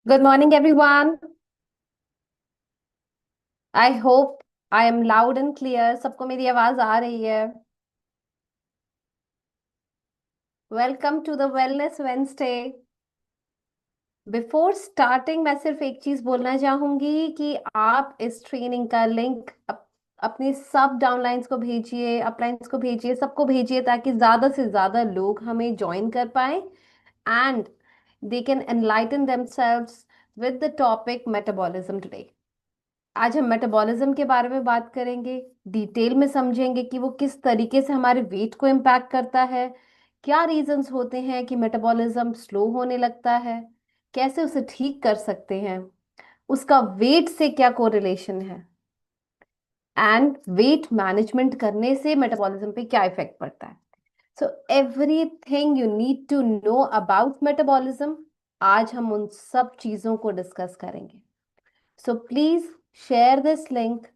Good morning, everyone. I hope I am loud and clear. सबको मेरी आवाज आ रही है. Welcome to the Wellness Wednesday. Before starting मैं सिर्फ एक चीज बोलना चाहूंगी कि आप इस ट्रेनिंग का लिंक अपने सब डाउनलाइंस को भेजिए, अपलाइंस को भेजिए, सबको भेजिए ताकि ज्यादा से ज्यादा लोग हमें ज्वाइन कर पाए and they can enlighten themselves with the topic metabolism today. आज हम मेटाबॉलिज्म के बारे में बात करेंगे. डिटेल में समझेंगे कि वो किस तरीके से हमारे वेट को इम्पैक्ट करता है, क्या रीजंस होते हैं कि मेटाबॉलिज्म स्लो होने लगता है, कैसे उसे ठीक कर सकते हैं, उसका वेट से क्या कोरिलेशन है एंड वेट मैनेजमेंट करने से मेटाबॉलिज्म पे क्या इफेक्ट पड़ता है. So everything you need to know about metabolism, आज हम उन सब चीजों को डिस्कस करेंगे. So please share this link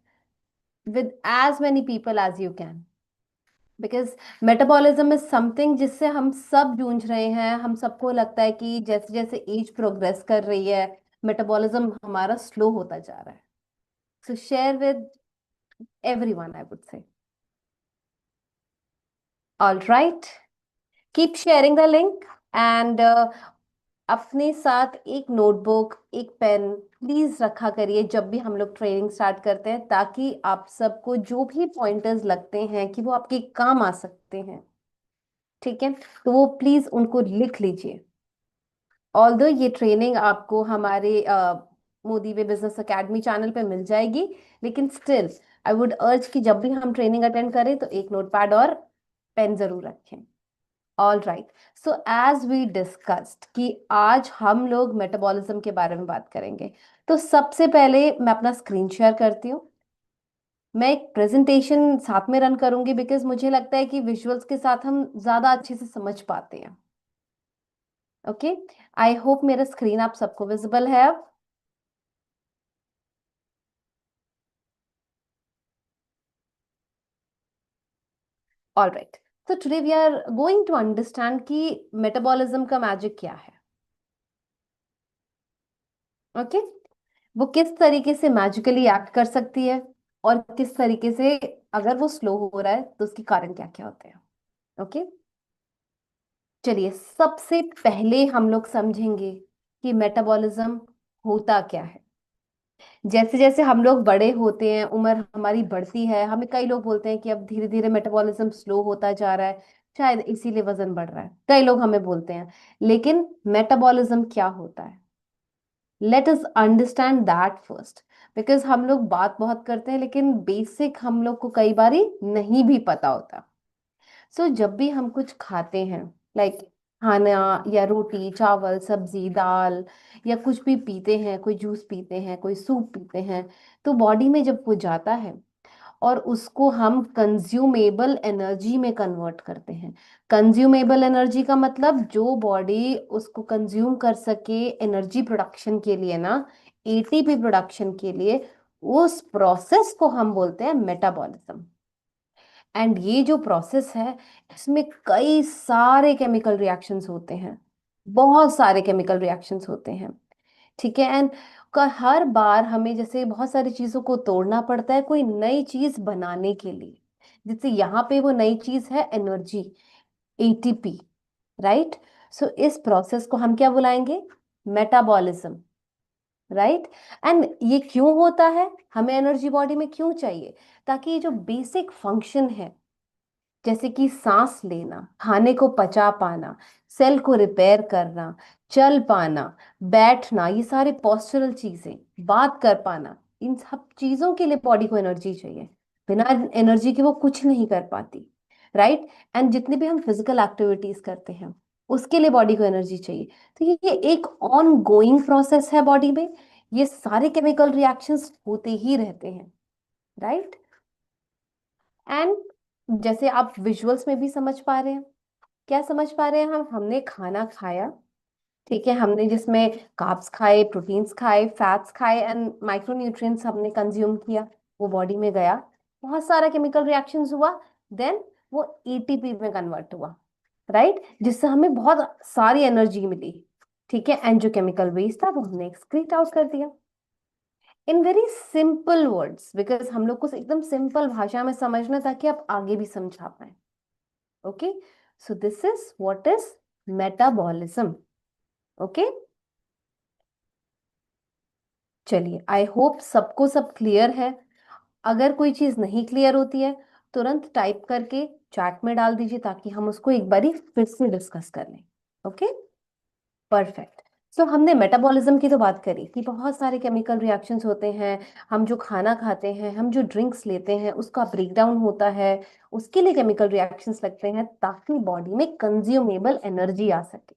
with as many people as you can, because metabolism is something जिससे हम सब जूझ रहे हैं. हम सबको लगता है कि जैसे जैसे एज प्रोग्रेस कर रही है मेटाबॉलिज्म हमारा स्लो होता जा रहा है. सो share with everyone, I would say. All right, keep sharing the link and अपने साथ एक नोटबुक, एक पेन प्लीज रखा करिए जब भी हम लोग ट्रेनिंग स्टार्ट करते हैं, ताकि आप सबको जो भी पॉइंटर्स लगते हैं कि वो आपके काम आ सकते हैं, ठीक है, तो वो प्लीज उनको लिख लीजिए. ऑल्दो ये ट्रेनिंग आपको हमारे मोदी वे बिजनेस एकेडमी चैनल पे मिल जाएगी, लेकिन स्टिल आई वुड अर्ज कि जब भी हम ट्रेनिंग अटेंड करें तो एक नोटपैड और पेन जरूर रखें. All right, so as we discussed कि आज हम लोग मेटाबॉलिज्म के बारे में बात करेंगे, तो सबसे पहले मैं अपना स्क्रीन शेयर करती हूँ. मैं एक प्रेजेंटेशन साथ में रन करूंगी बिकॉज मुझे लगता है कि विजुअल्स के साथ हम ज्यादा अच्छे से समझ पाते हैं. ओके, आई होप मेरा स्क्रीन आप सबको विजिबल है अब. ऑल राइट, तो today we are going to understand कि मेटाबॉलिज्म का मैजिक क्या है. ओके, वो किस तरीके से मैजिकली एक्ट कर सकती है और किस तरीके से अगर वो स्लो हो रहा है तो उसके कारण क्या क्या होते हैं. ओके, चलिए सबसे पहले हम लोग समझेंगे कि मेटाबॉलिज्म होता क्या है. जैसे जैसे हम लोग बड़े होते हैं, उम्र हमारी बढ़ती है, हमें कई लोग बोलते हैं कि अब धीरे धीरे मेटाबॉलिज्म स्लो होता जा रहा है, शायद इसीलिए वजन बढ़ रहा है, कई लोग हमें बोलते हैं. लेकिन मेटाबॉलिज्म क्या होता है, let us understand that first. Because हम लोग बात बहुत करते हैं लेकिन बेसिक हम लोग को कई बारी नहीं भी पता होता. सो जब भी हम कुछ खाते हैं, लाइक खाना या रोटी चावल सब्जी दाल, या कुछ भी पीते हैं, कोई जूस पीते हैं, कोई सूप पीते हैं, तो बॉडी में जब वो जाता है और उसको हम कंज्यूमेबल एनर्जी में कन्वर्ट करते हैं. कंज्यूमेबल एनर्जी का मतलब जो बॉडी उसको कंज्यूम कर सके एनर्जी प्रोडक्शन के लिए ना, एटीपी प्रोडक्शन के लिए, उस प्रोसेस को हम बोलते हैं मेटाबॉलिज्म. एंड ये जो प्रोसेस है इसमें कई सारे केमिकल रिएक्शंस होते हैं, बहुत सारे केमिकल रिएक्शंस होते हैं, ठीक है. एंड हर बार हमें जैसे बहुत सारी चीजों को तोड़ना पड़ता है कोई नई चीज बनाने के लिए. जैसे यहाँ पे वो नई चीज है एनर्जी, एटीपी, राइट. सो इस प्रोसेस को हम क्या बुलाएंगे, मेटाबॉलिज्म, राइट. एंड ये क्यों होता है, हमें एनर्जी बॉडी में क्यों चाहिए, ताकि ये जो बेसिक फंक्शन है, जैसे कि सांस लेना, खाने को पचा पाना, सेल को रिपेयर करना, चल पाना, बैठना, ये सारे पोस्चरल चीजें, बात कर पाना, इन सब चीजों के लिए बॉडी को एनर्जी चाहिए. बिना एनर्जी के वो कुछ नहीं कर पाती, राइट. एंड जितने भी हम फिजिकल एक्टिविटीज करते हैं उसके लिए बॉडी को एनर्जी चाहिए. तो ये एक ऑन गोइंग प्रोसेस है बॉडी में, ये सारे केमिकल रिएक्शंस होते ही रहते हैं, राइट. एंड जैसे आप विजुअल्स में भी समझ पा रहे हैं, क्या समझ पा रहे हैं, हम हमने खाना खाया, ठीक है, हमने जिसमें कार्ब्स खाए, प्रोटीन्स खाए, फैट्स खाए एंड माइक्रोन्यूट्रिएंट्स हमने कंज्यूम किया, वो बॉडी में गया, बहुत सारा केमिकल रिएक्शंस हुआ, देन वो एटीपी में कन्वर्ट हुआ, राइट, जिससे हमें बहुत सारी एनर्जी मिली. ठीक है, एंड जो केमिकल वेस्ट था वो हमने एक्सक्रीट आउट कर दिया। In very simple words, because हम लोग को एकदम सिंपल भाषा में समझना ताकि आप आगे भी समझा पाए। Okay, so this is what is metabolism. Okay, चलिए, आई होप सबको सब क्लियर है। अगर कोई चीज नहीं क्लियर होती है, तुरंत टाइप करके चैट में डाल दीजिए ताकि हम उसको एक बारी फिर से डिस्कस कर लें। Okay, perfect. सो हमने मेटाबॉलिज्म की तो बात करी कि बहुत सारे केमिकल रिएक्शंस होते हैं। हम जो खाना खाते हैं, हम जो ड्रिंक्स लेते हैं, उसका ब्रेकडाउन होता है, उसके लिए केमिकल रिएक्शंस लगते हैं ताकि बॉडी में कंज्यूमेबल एनर्जी आ सके,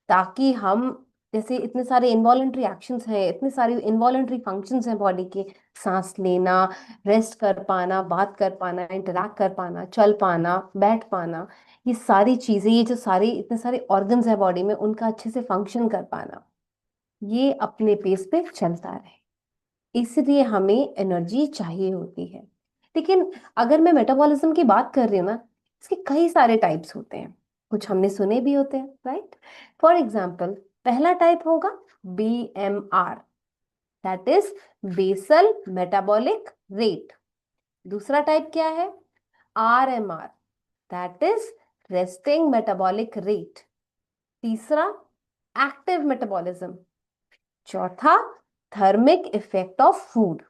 ताकि हम, जैसे इतने सारे इनवॉलेंट्री एक्शंस हैं, इतने सारे इनवॉलेंट्री फंक्शंस हैं बॉडी के, सांस लेना, रेस्ट कर पाना, बात कर पाना, इंटरैक्ट कर पाना, चल पाना, बैठ पाना, ये सारी चीजें, ये जो सारे इतने सारे ऑर्गन्स है बॉडी में, उनका अच्छे से फंक्शन कर पाना, ये अपने पेस पे चलता रहे, इसलिए हमें एनर्जी चाहिए होती है। लेकिन अगर मैं मेटाबॉलिज्म की बात कर रही हूँ ना, इसके कई सारे टाइप्स होते हैं, कुछ हमने सुने भी होते हैं, राइट। फॉर एग्जाम्पल, पहला टाइप होगा BMR, that is basal metabolic rate. दूसरा टाइप क्या है? RMR, that is resting metabolic rate. तीसरा, एक्टिव मेटाबॉलिज्म। चौथा, थर्मिक इफेक्ट ऑफ फूड।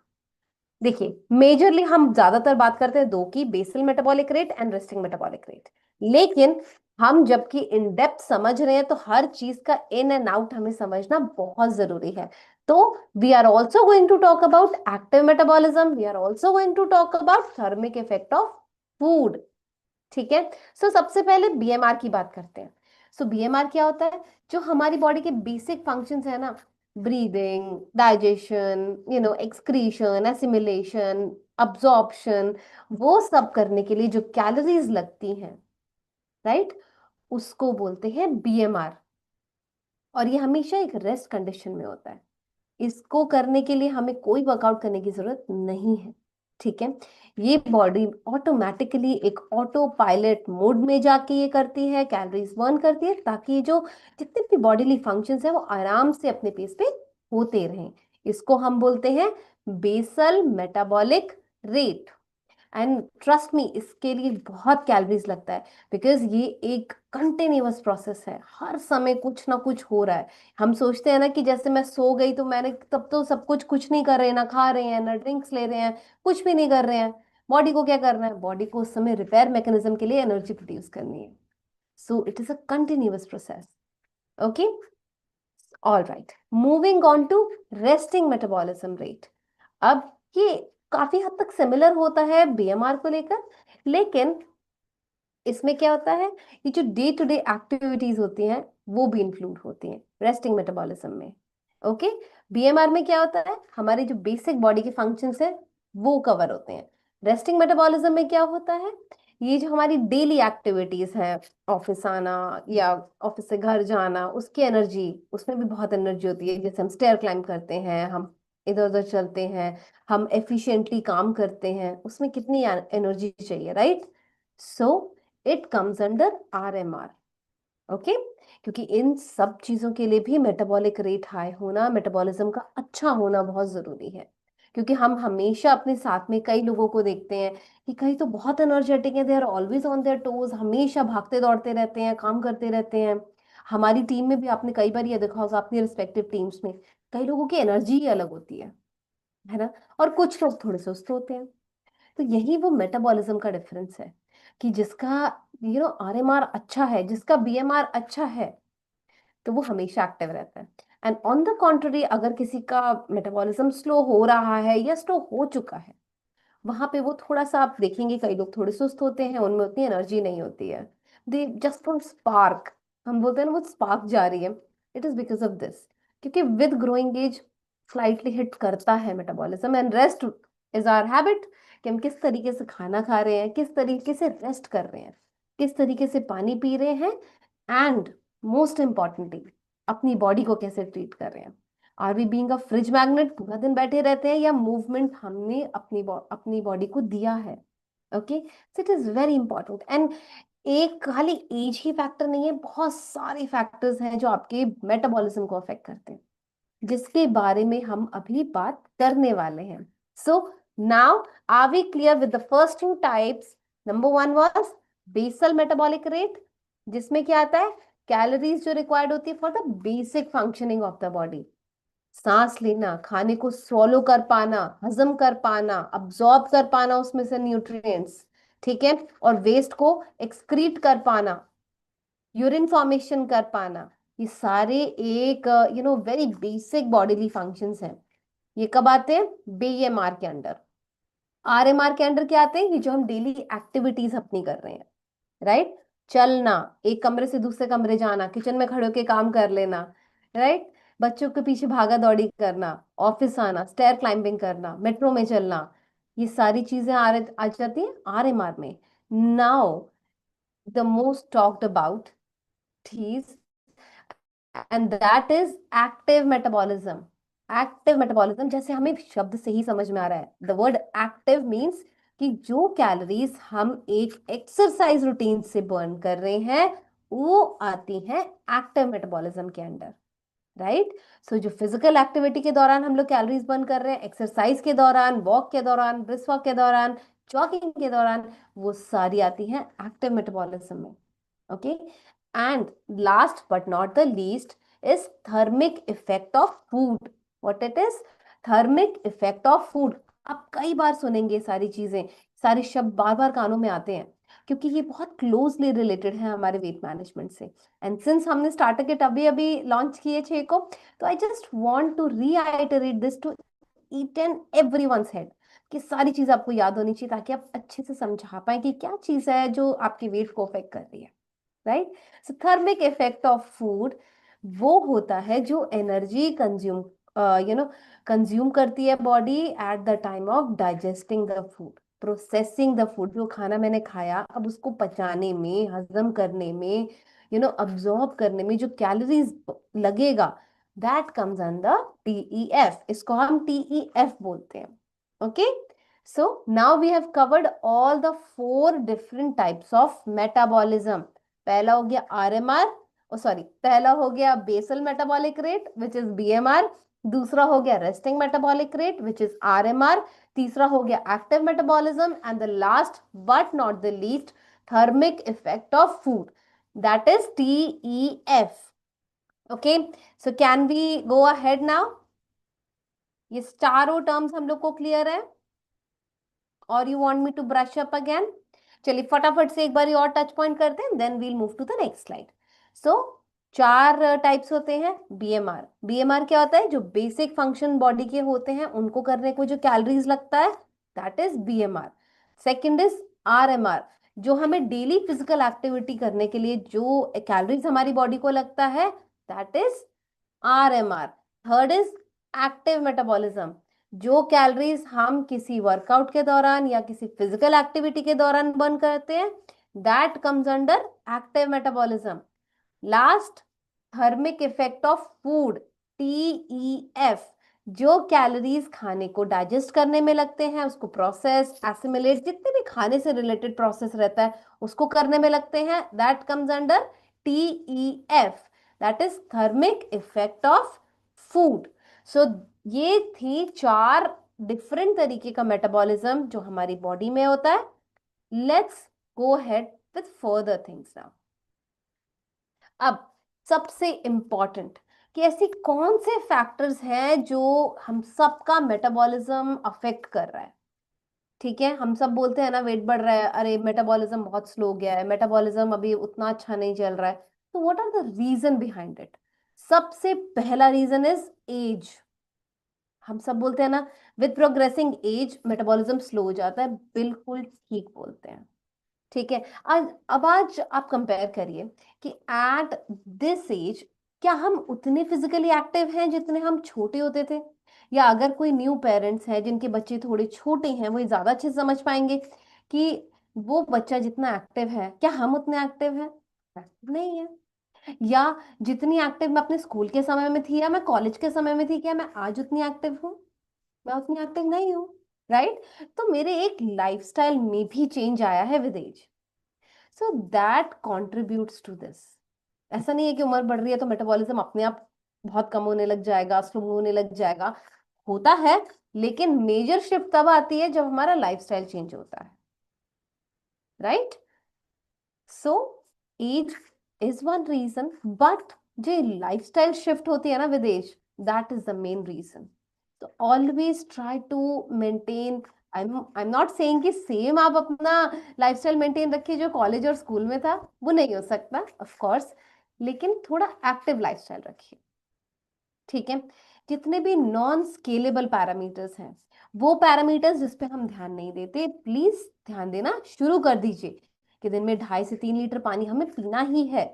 देखिए, मेजरली हम ज्यादातर बात करते हैं दो की, basal metabolic rate and resting metabolic rate. लेकिन हम जबकि इन डेप्थ समझ रहे हैं तो हर चीज का इन एंड आउट हमें समझना बहुत जरूरी है। तो we are also going to talk about active metabolism, we are also going to talk about thermic effect of food. ठीक है, सो सबसे पहले BMR की बात करते हैं। सो BMR क्या होता है? जो हमारी बॉडी के बेसिक फंक्शंस है ना, breathing, digestion, excretion, assimilation, absorption, वो सब करने के लिए जो कैलोरीज लगती हैं, राइट, उसको बोलते हैं BMR। और ये हमेशा एक रेस्ट कंडीशन में होता है, इसको करने के लिए हमें कोई वर्कआउट करने की जरूरत नहीं है। ठीक है, ये बॉडी ऑटोमेटिकली एक ऑटो पायलट मोड में जाके ये करती है, कैलोरीज बर्न करती है, ताकि ये जो जितने भी बॉडीली फंक्शंस है वो आराम से अपने पेस पे होते रहें। इसको हम बोलते हैं basal metabolic rate. And trust me, इसके लिए बहुत कैलोरीज लगता है, बिकॉज ये एक कंटिन्यूअस प्रोसेस है, हर समय कुछ ना कुछ हो रहा है। हम सोचते हैं ना कि जैसे मैं सो गई तो मैंने, तब तो सब कुछ, कुछ नहीं कर रहे हैं, ना खा रहे हैं, ना ड्रिंक्स ले रहे हैं, कुछ भी नहीं कर रहे हैं। बॉडी को क्या करना है? बॉडी को उस समय रिपेयर मैकेनिज्म के लिए एनर्जी प्रोड्यूस करनी है। So it is a continuous process. Okay, all right, moving on to resting metabolism rate. अब ये काफी हद तक सिमिलर होता है BMR को लेकर, लेकिन इसमें क्या होता है, ये जो डे टू डे एक्टिविटीज होती हैं वो भी इंक्लूड होती हैं रेस्टिंग मेटाबॉलिज्म में। ओके, BMR में क्या होता है, हमारे जो बेसिक बॉडी के फंक्शंस है वो कवर होते हैं। रेस्टिंग मेटाबॉलिज्म में क्या होता है, ये जो हमारी डेली एक्टिविटीज है, ऑफिस आना या ऑफिस से घर जाना, उसकी एनर्जी, उसमें भी बहुत एनर्जी होती है। जैसे हम स्टेयर क्लाइंब करते हैं, हम इधर उधर चलते हैं, हम एफिशिएंटली काम करते हैं, उसमें कितनी एनर्जी चाहिए, right. So it comes under RMR। Okay, क्योंकि इन सब चीजों के लिए भी मेटाबॉलिक रेट हाई होना, मेटाबॉलिज्म का अच्छा होना बहुत जरूरी है। क्योंकि हम हमेशा अपने साथ में कई लोगों को देखते हैं कि कई तो बहुत एनर्जेटिक है, they are always on their toes, हमेशा भागते दौड़ते रहते हैं, काम करते रहते हैं। हमारी टीम में भी आपने कई बार ये देखा होगा, अपनी रिस्पेक्टिव टीम्स में कई लोगों की एनर्जी ही अलग होती है ना, और कुछ लोग थोड़े सुस्त होते हैं। तो यही वो मेटाबॉलिज्म का डिफरेंस है, कि जिसका RMR अच्छा है, जिसका BMR अच्छा है, तो वो हमेशा एक्टिव रहता है। एंड ऑन द कॉन्ट्ररी, अगर किसी का मेटाबॉलिज्म स्लो हो रहा है या स्लो हो चुका है, वहां पे वो थोड़ा सा, आप देखेंगे कई लोग थोड़े सुस्त होते हैं, उनमें उतनी एनर्जी नहीं होती है, दे जस्ट वांट स्पार्क। हम बोलते हैं ना, वो स्पार्क जा रही है, it is because of this, क्योंकि with growing age slightly hit करता है metabolism. And rest is our habit, कि हम किस तरीके से खाना खा रहे हैं, किस तरीके से रेस्ट कर रहे हैं, किस तरीके से पानी पी रहे हैं, एंड मोस्ट इंपॉर्टेंटली अपनी बॉडी को कैसे ट्रीट कर रहे हैं। Are we being a fridge magnet, पूरा दिन बैठे रहते हैं, या मूवमेंट हमने अपनी बॉडी को दिया है। Okay, so it is very important. And एक खाली एज ही फैक्टर नहीं है, बहुत सारे फैक्टर्स हैं जो आपके मेटाबॉलिज्म को अफेक्ट करते हैं, जिसके बारे में हम अभी बात करने वाले हैं। So now are we clear with the first two types? Number one was basal metabolic rate, जिसमें क्या आता है, कैलोरीज जो रिक्वायर्ड होती है for the basic functioning of the body, सांस लेना, खाने को स्वॉलो कर पाना, हजम कर पाना, अब्सॉर्ब कर पाना उसमें से न्यूट्रिएंट्स, ठीक है, और वेस्ट को एक्सक्रीट कर पाना, यूरिन फॉर्मेशन कर पाना, ये सारे एक वेरी बेसिक बॉडीली फंक्शंस हैं। ये कब आते हैं? बीएमआर के अंडर। आरएमआर के अंडर क्या आते हैं? ये जो हम डेली एक्टिविटीज अपनी कर रहे हैं, राइट, चलना, एक कमरे से दूसरे कमरे जाना, किचन में खड़े होके काम कर लेना, राइट, बच्चों के पीछे भागा दौड़ी करना, ऑफिस आना, स्टेयर क्लाइंबिंग करना, मेट्रो में चलना, ये सारी चीजें आ जाती हैं आरएमआर में। Now the most talked about चीज, and that is active metabolism. Active metabolism जैसे हमें शब्द से ही समझ में आ रहा है, द वर्ड एक्टिव मीन्स कि जो कैलोरीज हम एक एक्सरसाइज रूटीन से बर्न कर रहे हैं वो आती हैं एक्टिव मेटाबॉलिज्म के अंडर, राइट। सो जो फिजिकल एक्टिविटी के दौरान हम लोग कैलोरीज बर्न कर रहे हैं, एक्सरसाइज के दौरान, वॉक के दौरान, ब्रिस्क वॉक के दौरान, जॉगिंग के दौरान, वो सारी आती हैं एक्टिव मेटाबॉलिज्म में। okay, and last but not the least is thermic effect of food. What it is? Thermic effect of food. आप कई बार सुनेंगे सारी चीजें, सारे शब्द बार बार कानों में आते हैं, क्योंकि ये बहुत क्लोजली रिलेटेड है हमारे वेट मैनेजमेंट से। एंड सिंस हमने स्टार्टर किट अभी अभी लॉन्च किए 6 को, तो I just want to reiterate this to each and every one's head, कि सारी चीज आपको याद होनी चाहिए, ताकि आप अच्छे से समझा पाए कि क्या चीज है जो आपके वेट को अफेक्ट कर रही है, right. So thermic effect of food वो होता है जो एनर्जी कंज्यूम कंज्यूम करती है body at the time of digesting the food, processing the food. जो खाना मैंने खाया, अब उसको पचाने में, हजम करने में, अब्जॉर्ब करने में जो कैलोरीज लगेगा, दैट कम्स अंडर टीईएफ। इसको हम टीईएफ बोलते हैं। Okay, so now we have covered all the 4 different types of metabolism. पहला हो गया आरएमआर, ओ सॉरी, पहला हो गया basal metabolic rate which is BMR, दूसरा हो गया resting metabolic rate which is RMR, तीसरा हो गया active metabolism, and the last but not the least thermic effect of food, that is TEF. Okay, so can we go ahead now? ये चारों terms हम लोग को क्लियर है, और you want me to brush up again? चलिए फटाफट से एक बार और टच पॉइंट करते हैं, then we'll move to the next slide. So 4 types होते हैं बीएमआर। बीएमआर क्या होता है? जो बेसिक फंक्शन बॉडी के होते हैं उनको करने को जो कैलोरीज लगता है, that is BMR. Second is RMR, जो हमें डेली फिजिकल एक्टिविटी करने के लिए जो कैलोरीज हमारी बॉडी को लगता है, that is RMR. Third is active metabolism, जो कैलोरीज हम किसी वर्कआउट के दौरान या किसी फिजिकल एक्टिविटी के दौरान बर्न करते हैं, that comes under active metabolism. Last, thermic effect of food, TEF, जो कैलोरीज खाने को डाइजेस्ट करने में लगते हैं, उसको प्रोसेस, एसिमिलेट, जितने भी खाने से रिलेटेड प्रोसेस रहता है उसको करने में लगते हैं, that comes under TEF, that is thermic effect of food. So ये थी 4 डिफरेंट तरीके का मेटाबॉलिज्म जो हमारी बॉडी में होता है। Let's go head with further things now. अब सबसे इंपॉर्टेंट, कि ऐसी कौन से फैक्टर्स हैं जो हम सबका मेटाबॉलिज्म अफेक्ट कर रहा है। ठीक है, हम सब बोलते हैं ना वेट बढ़ रहा है, अरे मेटाबॉलिज्म बहुत स्लो हो गया है, मेटाबॉलिज्म अभी उतना अच्छा नहीं चल रहा है। तो what are the reason behind it? सबसे पहला रीजन इज एज। हम सब बोलते हैं ना with progressing age metabolism slow हो जाता है, बिल्कुल ठीक बोलते हैं। ठीक है, आज आप कंपेयर करिए कि एट दिस एज क्या हम उतने फिजिकली एक्टिव हैं जितने हम छोटे होते थे, या अगर कोई न्यू पेरेंट्स हैं जिनके बच्चे थोड़े छोटे हैं, वो ज्यादा अच्छे से समझ पाएंगे कि वो बच्चा जितना एक्टिव है, क्या हम उतने एक्टिव हैं? नहीं है। या जितनी एक्टिव मैं अपने स्कूल के समय में थी या मैं कॉलेज के समय में थी, क्या मैं आज उतनी एक्टिव हूँ? मैं उतनी एक्टिव नहीं हूँ, राइट। तो मेरे एक लाइफस्टाइल में भी चेंज आया है with age. So that contributes to this. ऐसा नहीं है कि उम्र बढ़ रही है तो मेटाबॉलिज्म अपने आप बहुत कम होने लग जाएगा, स्लो होने लग जाएगा। होता है, लेकिन मेजर शिफ्ट तब आती है जब हमारा लाइफस्टाइल चेंज होता है, right. So age is one reason, but जो लाइफस्टाइल शिफ्ट होती है ना विदेश, that is the main reason. तो always try to maintain. I am not saying कि सेम आप अपना लाइफस्टाइल मेंटेन रखिए जो कॉलेज और स्कूल में था, वो नहीं हो सकता ऑफ कोर्स, लेकिन थोड़ा एक्टिव लाइफस्टाइल रखिए, ठीक है। जितने भी नॉन स्केलेबल पैरामीटर्स हैं, वो पैरामीटर्स जिस पे हम ध्यान नहीं देते, प्लीज ध्यान देना शुरू कर दीजिए कि दिन में 2.5 से 3 लीटर पानी हमें पीना ही है।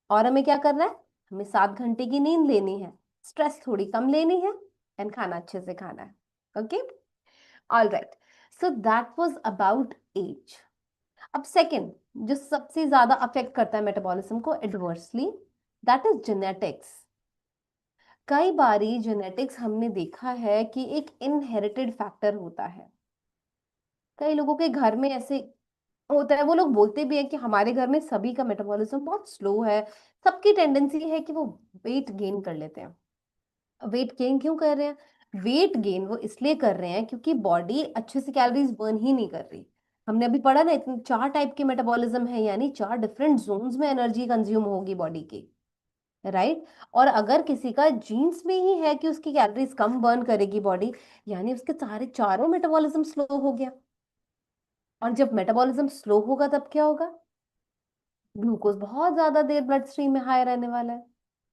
और हमें क्या करना है, हमें 7 घंटे की नींद लेनी है, स्ट्रेस थोड़ी कम लेनी है, एंड खाना अच्छे से खाना है। Okay, all right. So that was about age. अब सेकंड, जो सबसे ज्यादा अफेक्ट करता है मेटाबॉलिज्म को एडवर्सली, दैट इज जेनेटिक्स। कई बारी जेनेटिक्स हमने देखा है कि एक इनहेरिटेड फैक्टर होता है। कई लोगों के घर में ऐसे होता है, वो लोग बोलते भी हैं कि हमारे घर में सभी का मेटाबॉलिज्म बहुत स्लो है। सबकी टेंडेंसी है कि वो वेट गेन कर लेते हैं। वेट गेन क्यों कर रहे हैं? वेट गेन वो इसलिए कर रहे हैं क्योंकि बॉडी अच्छे से कैलोरीज बर्न ही नहीं कर रही। हमने अभी पढ़ा ना, इतने 4 टाइप के मेटाबॉलिज्म है, यानी 4 डिफरेंट जोन्स में एनर्जी कंज्यूम होगी बॉडी की, राइट। और अगर किसी का जीन्स में ही है कि उसकी कैलोरीज कम बर्न करेगी बॉडी, यानी उसके सारे चारों मेटाबॉलिज्म स्लो हो गया। और जब मेटाबॉलिज्म स्लो होगा तब क्या होगा? ग्लूकोज बहुत ज्यादा देर ब्लड स्ट्रीम में हाई रहने वाला है।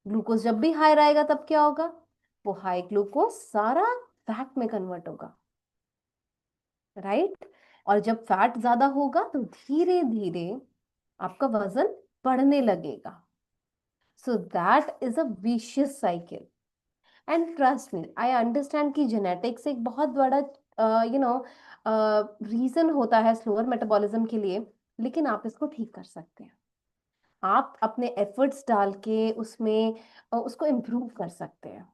ग्लूकोज जब भी हाई रहेगा तब क्या होगा? वो हाई ग्लूकोज सारा फैट में कन्वर्ट होगा, राइट। और जब फैट ज्यादा होगा तो धीरे धीरे आपका वजन बढ़ने लगेगा। So that is a vicious cycle. And trust me, I understand कि जेनेटिक्स एक बहुत बड़ा रीजन होता है स्लोअर मेटाबॉलिज्म के लिए, लेकिन आप इसको ठीक कर सकते हैं। आप अपने एफर्ट्स डाल के उसमें उसको इम्प्रूव कर सकते हैं,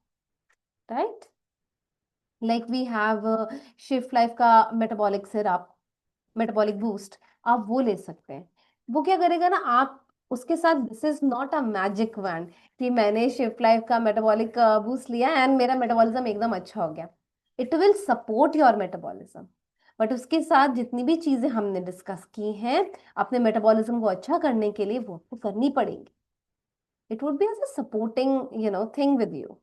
right. Like we have shift life का मेटाबॉलिक सिरप, मेटाबॉलिक बूस्ट, आप वो ले सकते हैं। वो क्या करेगा ना, आप उसके साथ, this is not a magic wand कि मैंने शिफ्ट लाइफ का मेटाबॉलिक बूस्ट लिया एंड मेरा मेटाबॉलिज्म एकदम अच्छा हो गया। It will support your metabolism, but उसके साथ जितनी भी चीजें हमने डिस्कस की हैं अपने मेटाबॉलिज्म को अच्छा करने के लिए, वो आपको करनी पड़ेगी। It would be as a supporting thing with you.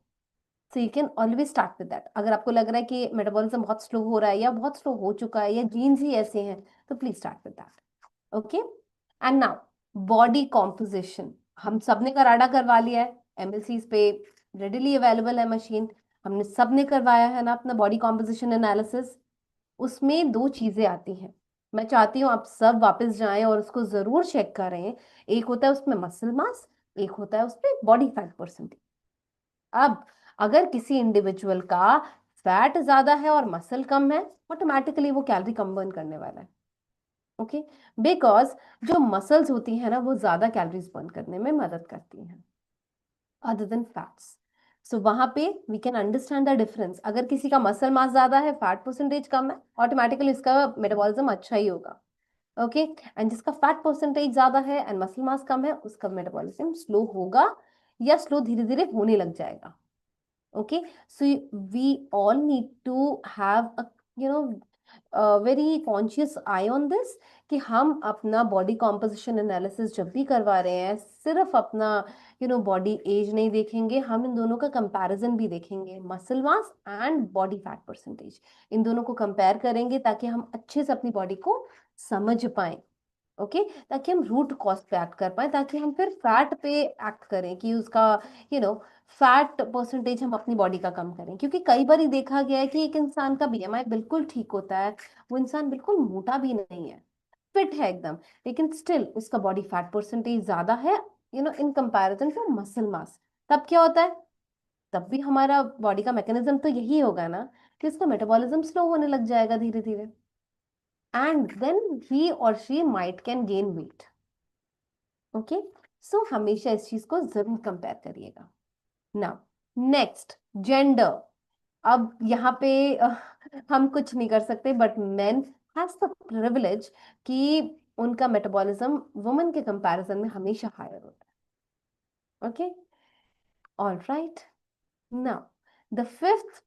So you can always start with that. अगर आपको लग रहा है कि मेटाबॉलिज्म बहुत स्लो हो रहा है या बहुत स्लो हो चुका है या जीन्स ही ऐसे हैं, तो please start with that. Okay, and now body composition. हम सबने कराडा करवा लिया है, एमएलसी पे रेडिली अवेलेबल है मशीन। हमने सबने करवाया है ना अपना बॉडी कॉम्पोजिशन एनालिसिस। उसमें 2 चीजें आती हैं, मैं चाहती हूँ आप सब वापस जाएं और उसको जरूर चेक करें। एक होता है उसमें मसल मास, एक होता है उसमें बॉडी फैट परसेंटेज। अब अगर किसी इंडिविजुअल का फैट ज्यादा है और मसल कम है, ऑटोमेटिकली वो कैलोरी कम बर्न करने वाला है। ओके, बिकॉज जो मसल्स होती है ना वो ज्यादा कैलोरीज बर्न करने में मदद करती हैं अदर देन फैट्स। सो वहां पे we can understand the difference. अगर किसी का मसल मास ज्यादा है, फैट परसेंटेज कम है, ऑटोमेटिकली इसका मेटाबॉलिज्म अच्छा ही होगा। ओके, एंड जिसका फैट परसेंटेज ज्यादा है एंड मसल मास कम है, उसका मेटाबॉलिज्म स्लो होगा या स्लो धीरे धीरे होने लग जाएगा। Okay, so we all need to have a very conscious eye on this कि हम अपना बॉडी कॉम्पोजिशन एनालिसिस जब भी करवा रहे हैं, सिर्फ अपना बॉडी एज नहीं देखेंगे, हम इन दोनों का कंपैरिजन भी देखेंगे, muscle mass and body fat percentage. इन दोनों को कंपेयर करेंगे ताकि हम अच्छे से अपनी बॉडी को समझ पाए। ओके, ताकि हम रूट कॉज पे एक्ट कर पाए, ताकि हम फिर फैट पे एक्ट करें कि उसका यू नो फैट परसेंटेज हम अपनी बॉडी का कम करें। क्योंकि कई बार ही देखा गया है कि एक इंसान का बीएमआई बिल्कुल ठीक होता है, वो इंसान बिल्कुल मोटा भी नहीं है, फिट है एकदम, लेकिन स्टिल उसका बॉडी फैट परसेंटेज ज्यादा है in comparison to muscle mass. तब क्या होता है? तब भी हमारा बॉडी का मैकेनिज्म तो यही होगा ना कि उसका मेटाबॉलिज्म स्लो होने लग जाएगा धीरे धीरे, एंड देन ही और she might can gain weight. Okay, so हमेशा इस चीज को जरूर कंपेयर करिएगा। Now next, gender. अब यहाँ पे हम कुछ नहीं कर सकते, but men has the privilege कि उनका मेटाबॉलिज्म वुमेन के कंपैरिजन में हमेशा हायर होता है। Okay, all right. Now the fifth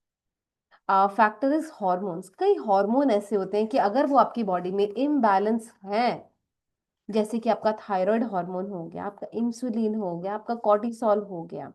factor is hormones. कई हार्मोन ऐसे होते हैं कि अगर वो आपकी बॉडी में इम्बैलेंस हैं, जैसे कि आपका थायराइड हार्मोन हो गया, आपका इंसुलिन हो गया, आपका कॉर्टिसोल हो गया,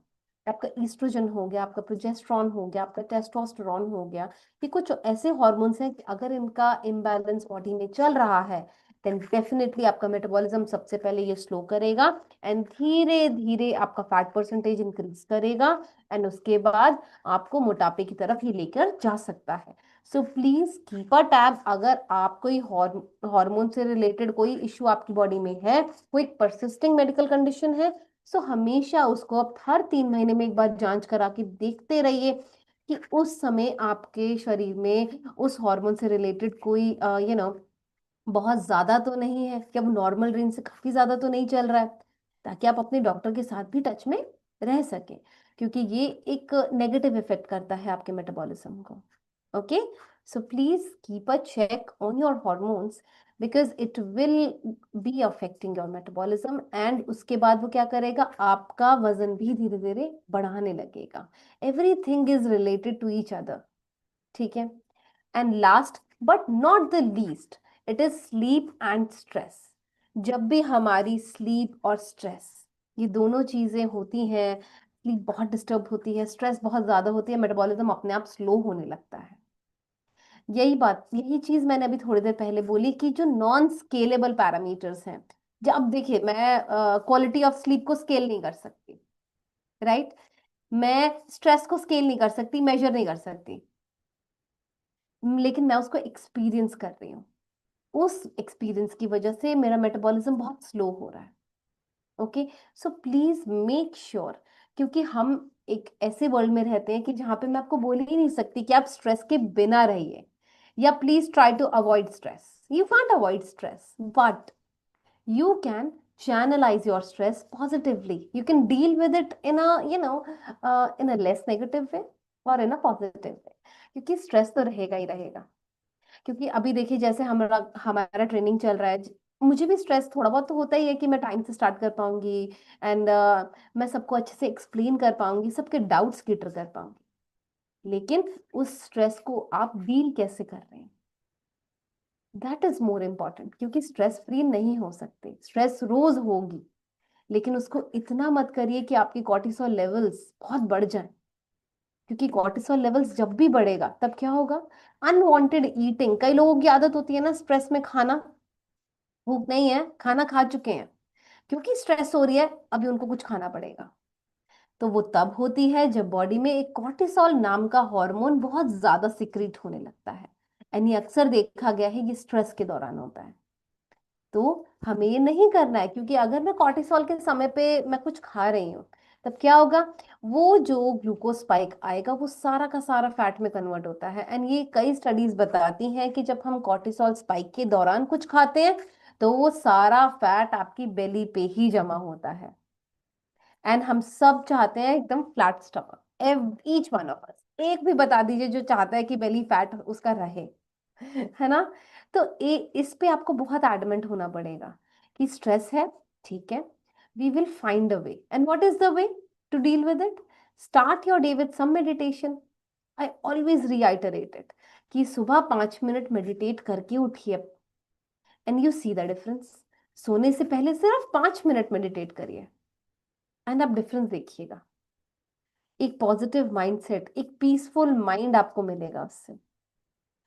आपका ईस्ट्रोजन हो गया, आपका प्रोजेस्टेरॉन हो गया, आपका टेस्टोस्टेरॉन हो गया, ये कुछ ऐसे हार्मोन्स हैं कि अगर इनका इम्बैलेंस बॉडी में चल रहा है देन डेफिनेटली आपका मेटाबॉलिज्म सबसे पहले ये स्लो करेगा, एंड धीरे धीरे आपका फैट परसेंटेज इंक्रीज करेगा, एंड उसके बाद आपको मोटापे की तरफ ये लेकर जा सकता है। सो प्लीज कीप अ टैब। अगर आप कोई हार्मोन से रिलेटेड कोई इश्यू आपकी बॉडी में है, कोई परसिस्टिंग मेडिकल कंडीशन है, सो हमेशा उसको आप हर 3 महीने में एक बार जांच करा के देखते रहिए कि उस समय आपके शरीर में उस हार्मोन से रिलेटेड कोई बहुत ज्यादा तो नहीं है, क्या वो नॉर्मल रेंज से काफी ज्यादा तो नहीं चल रहा है, ताकि आप अपने डॉक्टर के साथ भी टच में रह सके, क्योंकि ये एक नेगेटिव इफेक्ट करता है आपके मेटाबॉलिज्म को। Okay, so please keep a check on your hormones because it will be affecting your metabolism, and उसके बाद वो क्या करेगा, आपका वजन भी धीरे धीरे बढ़ाने लगेगा। Everything is related to each other, ठीक है। And last but not the least, it is sleep and stress. जब भी हमारी स्लीप और स्ट्रेस, ये दोनों चीजें होती हैं, स्लीप बहुत डिस्टर्ब होती है, स्ट्रेस बहुत ज्यादा होती है, मेटाबॉलिज्म अपने आप स्लो होने लगता है। यही चीज मैंने अभी थोड़ी देर पहले बोली कि जो नॉन स्केलेबल पैरामीटर्स हैं, जब अब देखिए मैं क्वालिटी ऑफ स्लीप को स्केल नहीं कर सकती, राइट, मैं स्ट्रेस को स्केल नहीं कर सकती, मेजर नहीं कर सकती, लेकिन मैं उसको एक्सपीरियंस कर रही हूँ। उस एक्सपीरियंस की वजह से मेरा मेटाबॉलिज्म बहुत स्लो हो रहा है। Okay, so please make sure, क्योंकि हम एक ऐसे वर्ल्ड में रहते हैं कि जहां पे मैं आपको बोल ही नहीं सकती कि आप स्ट्रेस के बिना रहिए, या please try to avoid stress. You can't avoid stress, but you can channelize your stress positively. You can deal with it in a in a less negative way or in a positive way, क्योंकि stress तो रहेगा ही रहेगा। क्योंकि अभी देखिए जैसे हमारा हमारा ट्रेनिंग चल रहा है, मुझे भी स्ट्रेस थोड़ा बहुत तो होता ही है कि मैं टाइम से स्टार्ट कर पाऊंगी, एंड मैं सबको अच्छे से एक्सप्लेन कर पाऊंगी, सबके डाउट्स क्लियर कर पाऊंगी, लेकिन उस स्ट्रेस को आप डील कैसे कर रहे हैं, दैट इज मोर इम्पोर्टेंट। क्योंकि स्ट्रेस फ्री नहीं हो सकते, स्ट्रेस रोज होगी, लेकिन उसको इतना मत करिए कि आपकी कॉर्टिसोल लेवल्स बहुत बढ़ जाए, क्योंकि कॉर्टिसोल लेवल्स जब भी बढ़ेगा तब क्या होगा, अनवांटेड ईटिंग। कई लोगों की आदत होती है ना स्ट्रेस में खाना, भूख नहीं है, खाना खा चुके हैं, क्योंकि स्ट्रेस हो रही है अभी उनको कुछ खाना पड़ेगा। तो वो तब होती है जब बॉडी में एक कॉर्टिसोल नाम का हार्मोन बहुत ज्यादा सिक्रीट होने लगता है, एंड ये अक्सर देखा गया है, ये स्ट्रेस के दौरान होता है। तो हमें ये नहीं करना है, क्योंकि अगर मैं कॉर्टिसोल के समय पे मैं कुछ खा रही हूँ, तब क्या होगा, वो जो ग्लूकोज स्पाइक आएगा वो सारा का सारा फैट में कन्वर्ट होता है, एंड ये कई स्टडीज बताती हैं कि जब हम कॉर्टिसोल स्पाइक के दौरान कुछ खाते हैं तो वो सारा फैट आपकी बेली पे ही जमा होता है, एंड हम सब चाहते हैं एकदम flat stomach, each one of us. एक भी बता दीजिए जो चाहता है कि बेली फैट उसका रहे, है ना। तो इस पे आपको बहुत एडमेंट होना पड़ेगा कि स्ट्रेस है, ठीक है, we will find a way, and what is the way to deal with it, start your day with some meditation. I always reiterate it कि सुबह 5 मिनट मेडिटेट करके उठिए, and you see the difference. सोने से पहले सिर्फ 5 minute meditate करिए, and आप डिफरेंस देखिएगा। एक पॉजिटिव माइंडसेट, एक पीसफुल माइंड आपको मिलेगा उससे,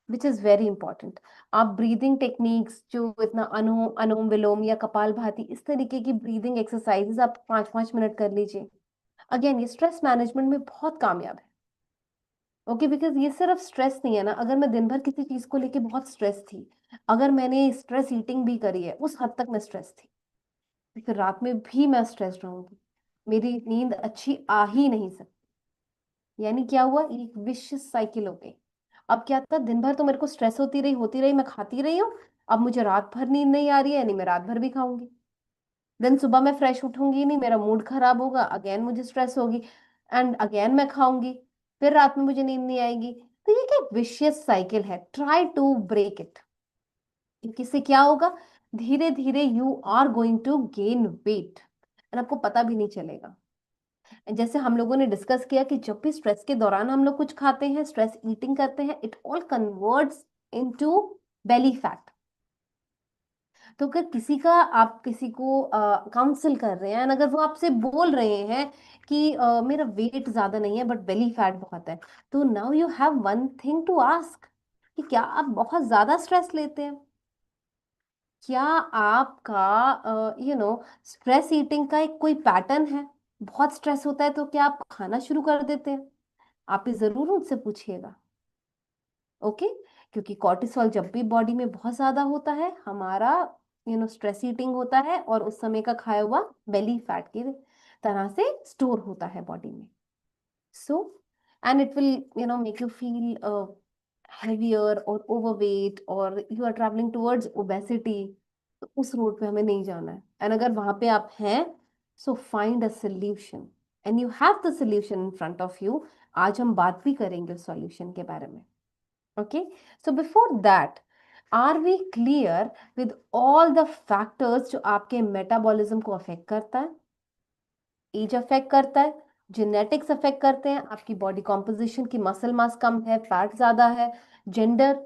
विच इज वेरी इंपॉर्टेंट। आप ब्रीदिंग टेक्निक्स जो इतना अनुलोम अनुलोम विलोम या कपाल भाती, इस तरीके की ब्रीदिंग एक्सरसाइजेस आप 5 5 मिनट कर लीजिए। अगेन ये स्ट्रेस मैनेजमेंट में बहुत कामयाब है। ओके, बिकॉज ये सिर्फ स्ट्रेस नहीं है ना, अगर मैं दिन भर किसी चीज को लेके बहुत स्ट्रेस थी, अगर मैंने स्ट्रेस ईटिंग भी करी है, उस हद तक मैं स्ट्रेस थी, फिर रात में भी मैं स्ट्रेस रहूंगी, मेरी नींद अच्छी आ ही नहीं सकती। यानी क्या हुआ, एक विशियस साइकिल हो गई। अब क्या था, दिन भर तो मेरे को स्ट्रेस होती रही, मैं खाती रही हूँ, अब मुझे रात भर नींद नहीं आ रही है, नहीं मैं रात भर भी खाऊंगी, देन सुबह मैं फ्रेश उठूंगी नहीं, मेरा मूड खराब होगा, अगेन मुझे स्ट्रेस होगी, एंड अगेन मैं खाऊंगी, फिर रात में मुझे नींद नहीं आएगी। तो ये क्या विशियस साइकिल है, ट्राई टू ब्रेक इट। क्योंकि इससे क्या होगा, धीरे धीरे you are going to gain weight and आपको पता भी नहीं चलेगा। जैसे हम लोगों ने डिस्कस किया कि जब भी स्ट्रेस के दौरान हम लोग कुछ खाते हैं, स्ट्रेस ईटिंग करते हैं, it all converts into belly fat. तो अगर किसी का, आप किसी को काउंसिल कर रहे हैं and अगर वो आपसे बोल रहे हैं कि मेरा वेट ज्यादा नहीं है बट बेली फैट बहुत है, तो now you have one thing to ask कि क्या आप बहुत ज्यादा स्ट्रेस लेते हैं? क्या आपका स्ट्रेस ईटिंग का एक कोई पैटर्न है? बहुत स्ट्रेस होता है तो क्या आप खाना शुरू कर देते हैं? आप ये जरूर उनसे पूछिएगा। ओके। क्योंकि कॉर्टिसोल जब भी बॉडी में बहुत ज्यादा होता है, हमारा स्ट्रेस ईटिंग होता है और उस समय का खाया हुआ बेली फैट की तरह से स्टोर होता है बॉडी में। So, and it will, make you feel heavier or overweight or you are traveling towards obesity. तो उस रोड पे हमें नहीं जाना है। एंड अगर वहां पे आप हैं, so find a solution and you have the solution in front of you। आज हम बात भी करेंगे उस सॉल्यूशन के बारे में। Okay. So before that, are we clear with all the factors जो आपके मेटाबॉलिज्म को अफेक्ट करता है? एज अफेक्ट करता है, जेनेटिक्स अफेक्ट करते हैं, आपकी बॉडी कॉम्पोजिशन की मसल मास कम है, फैट ज्यादा है, gender,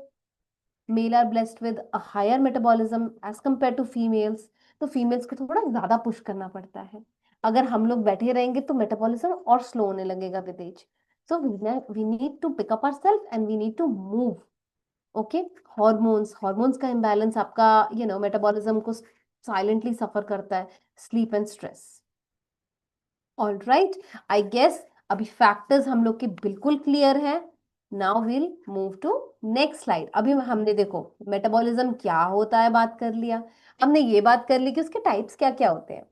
male are blessed with a higher metabolism as compare to females, तो फीमेल्स को थोड़ा ज्यादा पुश करना पड़ता है। अगर हम लोग बैठे रहेंगे तो मेटाबॉलिज्म और स्लो होने लगेगा with age. So we need to pick up ourselves and we need to move. Okay. Hormones का इम्बैलेंस आपका मेटाबॉलिज्म को साइलेंटली सफर करता है, sleep and stress. All right, I guess अभी फैक्टर्स हम लोग के बिल्कुल क्लियर है। Now we'll move to next slide. अभी हमने देखो मेटाबॉलिज्म क्या होता है बात कर लिया, हमने ये बात कर ली कि उसके टाइप्स क्या क्या होते हैं,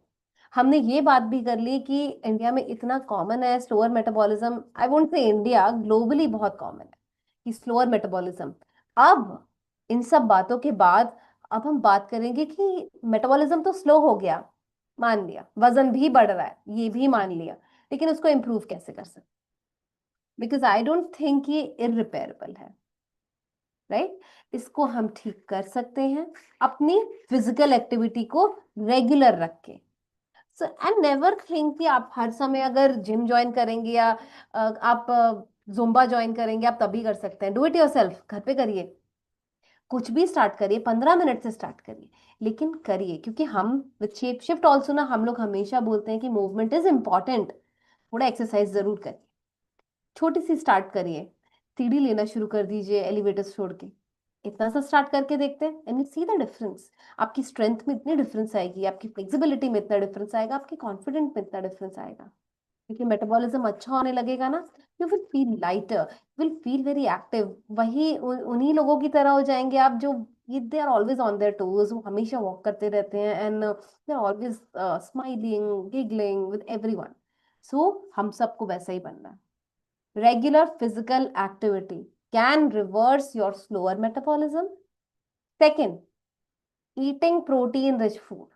हमने ये बात भी कर ली कि इंडिया में इतना कॉमन है slower metabolism. I won't say India, globally बहुत कॉमन है कि स्लोअर मेटाबॉलिज्म। अब इन सब बातों के बाद अब हम बात करेंगे कि मेटाबॉलिज्म तो स्लो हो गया, मान लिया, वजन भी बढ़ रहा है ये भी मान लिया, लेकिन उसको इम्प्रूव कैसे कर सकते? बिकॉज आई डोंट थिंक ये इररिपेयरेबल है, राइट? इसको हम ठीक कर सकते हैं अपनी फिजिकल एक्टिविटी को रेगुलर रख के। सो एंड नेवर थिंक कि आप हर समय अगर जिम ज्वाइन करेंगे या आप जुम्बा ज्वाइन करेंगे आप तभी कर सकते हैं। डू इट योरसेल्फ, घर पे करिए, कुछ भी स्टार्ट करिए, 15 मिनट से स्टार्ट करिए, लेकिन करिए। क्योंकि हम विद शेप शिफ्ट ऑल्सो ना, हम लोग हमेशा बोलते हैं कि मूवमेंट इज इंपॉर्टेंट, थोड़ा एक्सरसाइज जरूर करिए। छोटी सी स्टार्ट करिए, सीढ़ी लेना शुरू कर दीजिए एलिवेटर्स छोड़ के, इतना सा स्टार्ट करके देखते हैं and you see the difference. आपकी स्ट्रेंथ में इतनी डिफरेंस आएगी, आपकी फ्लेक्सिबिलिटी में इतना डिफरेंस आएगा, आपके कॉन्फिडेंट में इतना डिफरेंस आएगा। क्योंकि मेटाबॉलिज्म अच्छा होने लगेगा ना, you will feel lighter, will feel very active. वही उन्हीं लोगों की तरह हो जाएंगे आप जो ये they are always on their toes, वो हमेशा वॉक करते रहते हैं and they are always smiling giggling with everyone. So हम सबको वैसा ही बनना है। Regular physical activity can reverse your slower metabolism. Second, eating protein rich food.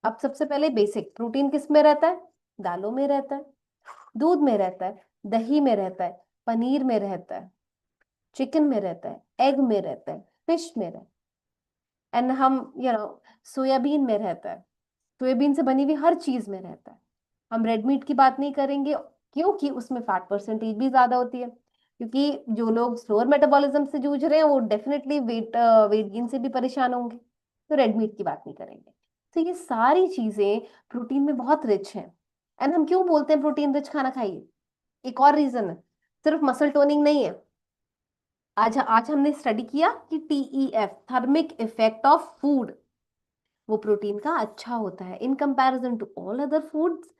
अब सबसे पहले बेसिक, प्रोटीन किस में रहता है? दालों में रहता है, दूध में रहता है, दही में रहता है, पनीर में रहता है, चिकन में रहता है, एग में रहता है, फिश में रहता है, एंड हम सोयाबीन में रहता है, सोयाबीन से बनी हुई हर चीज में रहता है। हम रेड मीट की बात नहीं करेंगे क्योंकि उसमें फैट परसेंटेज भी ज्यादा होती है। क्योंकि जो लोग स्लोअर मेटाबॉलिज्म से जूझ रहे हैं वो डेफिनेटली वेट गेन से भी परेशान होंगे, तो रेड मीट की बात नहीं करेंगे। तो ये सारी चीजें प्रोटीन में बहुत रिच हैं। एंड हम क्यों बोलते हैं प्रोटीन रिच खाना खाइए? एक और रीजन है, सिर्फ मसल टोनिंग नहीं है। आज आज हमने स्टडी किया कि TEF, thermic effect of food, वो प्रोटीन का अच्छा होता है in comparison to all other foods.